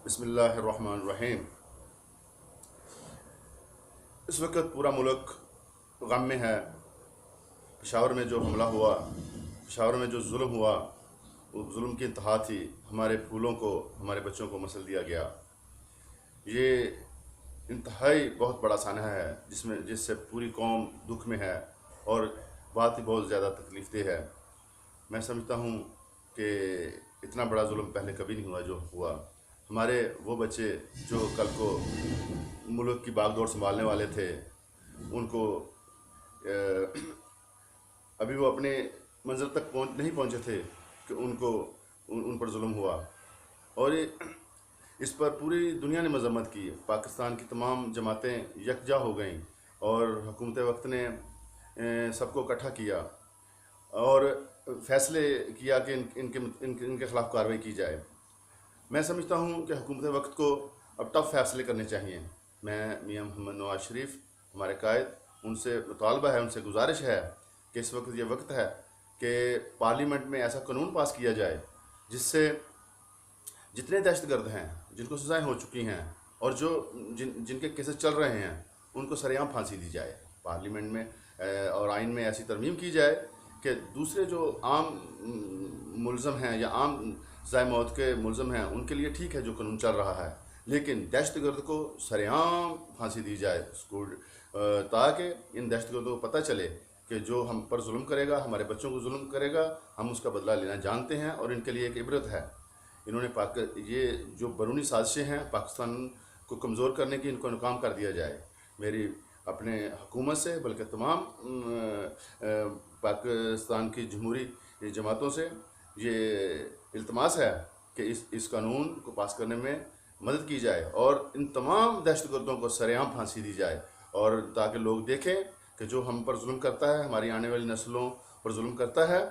بسم اللہ الرحمن الرحیم۔ اس وقت پورا ملک غم میں ہے۔ پشاور میں جو حملہ ہوا، پشاور میں جو ظلم ہوا، وہ ظلم کی انتہا تھی۔ ہمارے پھولوں کو، ہمارے بچوں کو مسل دیا گیا۔ یہ انتہائی بہت بڑا سانحہ ہے جس سے پوری قوم دکھ میں ہے اور بات ہی بہت زیادہ تکلیف دہ ہے۔ میں سمجھتا ہوں کہ اتنا بڑا ظلم پہلے کبھی نہیں ہوا جو ہوا۔ ہمارے وہ بچے جو کل کو ملک کی باغ دوڑ سنبھالنے والے تھے، ان کو ابھی وہ اپنے منزل تک نہیں پہنچے تھے کہ ان پر ظلم ہوا، اور اس پر پوری دنیا نے مذمت کی۔ پاکستان کی تمام جماعتیں یکجا ہو گئیں اور حکومت وقت نے سب کو اکٹھا کیا اور فیصلے کیا کہ ان کے خلاف کارروائی کی جائے۔ میں سمجھتا ہوں کہ حکومت وقت کو اب ٹف فیصلے کرنے چاہیے۔ میں میاں محمد نواز شریف، ہمارے قائد، ان سے مطالبہ ہے، ان سے گزارش ہے کہ اس وقت یہ وقت ہے کہ پارلیمنٹ میں ایسا قانون پاس کیا جائے جس سے جتنے دہشت گرد ہیں، جن کو سزائیں ہو چکی ہیں اور جن کے کیسز چل رہے ہیں، ان کو سرعام پھانسی دی جائے۔ پارلیمنٹ میں اور آئین میں ایسی ترمیم کی جائے کہ دوسرے جو عام ملزم ہیں یا عام ضائع موت کے ملزم ہیں، ان کے لیے ٹھیک ہے جو قانون چل رہا ہے، لیکن دہشت گرد کو سرعام پھانسی دی جائے تاکہ ان دہشت گردوں کو پتہ چلے کہ جو ہم پر ظلم کرے گا، ہمارے بچوں کو ظلم کرے گا، ہم اس کا بدلہ لینا جانتے ہیں اور ان کے لیے ایک عبرت ہے۔ انہوں نے یہ جو بیرونی سازشیں ہیں پاکستان کو کمزور کرنے کی، ان کو ناکام کر دیا جائے۔ میری اپنے حکومت سے بلکہ تمام پاکستان کی جمہوری جماعتوں سے یہ التماس ہے کہ اس قانون کو پاس کرنے میں مدد کی جائے اور ان تمام دہشت گردوں کو سرعام پھانسی دی جائے، اور تاکہ لوگ دیکھیں کہ جو ہم پر ظلم کرتا ہے، ہماری آنے والی نسلوں پر ظلم کرتا ہے،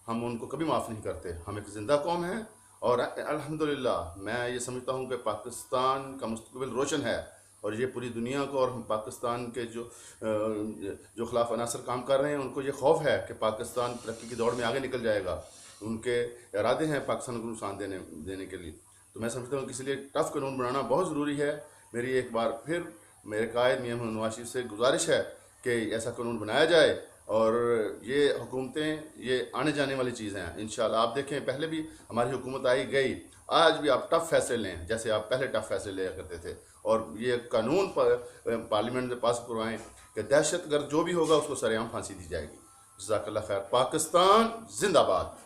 ہم ان کو کبھی معاف نہیں کرتے۔ ہم ایک زندہ قوم ہیں اور الحمدللہ میں یہ سمجھتا ہوں کہ پاکستان کا مستقبل روشن ہے، اور یہ پوری دنیا کو اور ہم پاکستان کے جو خلاف عناصر کام کر رہے ہیں ان کو یہ خوف ہے کہ پاکستان ترقی کی دوڑ میں آگے نکل جائے گا۔ ان کے ارادے ہیں پاکستان کو نقصان دینے کے لیے۔ تو میں سمجھتا ہوں کہ اس لیے ٹف قانون بنانا بہت ضروری ہے۔ میری ایک بار پھر میرے قائد میاں محمد نواز شریف سے گزارش ہے کہ ایسا قانون بنایا جائے، اور یہ حکومتیں یہ آنے جانے والی چیز ہیں۔ انشاءاللہ آپ دیکھیں پہلے بھی ہماری حکومت آئی گئی، آج بھی آپ ٹف فیصلے لیں جیسے آپ پہلے ٹف فیصلے لیا کرتے تھے، اور یہ قانون پارلیمنٹ میں پاس کروائیں کہ دہشت گرد جو بھی ہوگا اس کو سرعام پھانسی دی جائے گی۔ جزاک اللہ خیر۔ پاکستان زندہ باد۔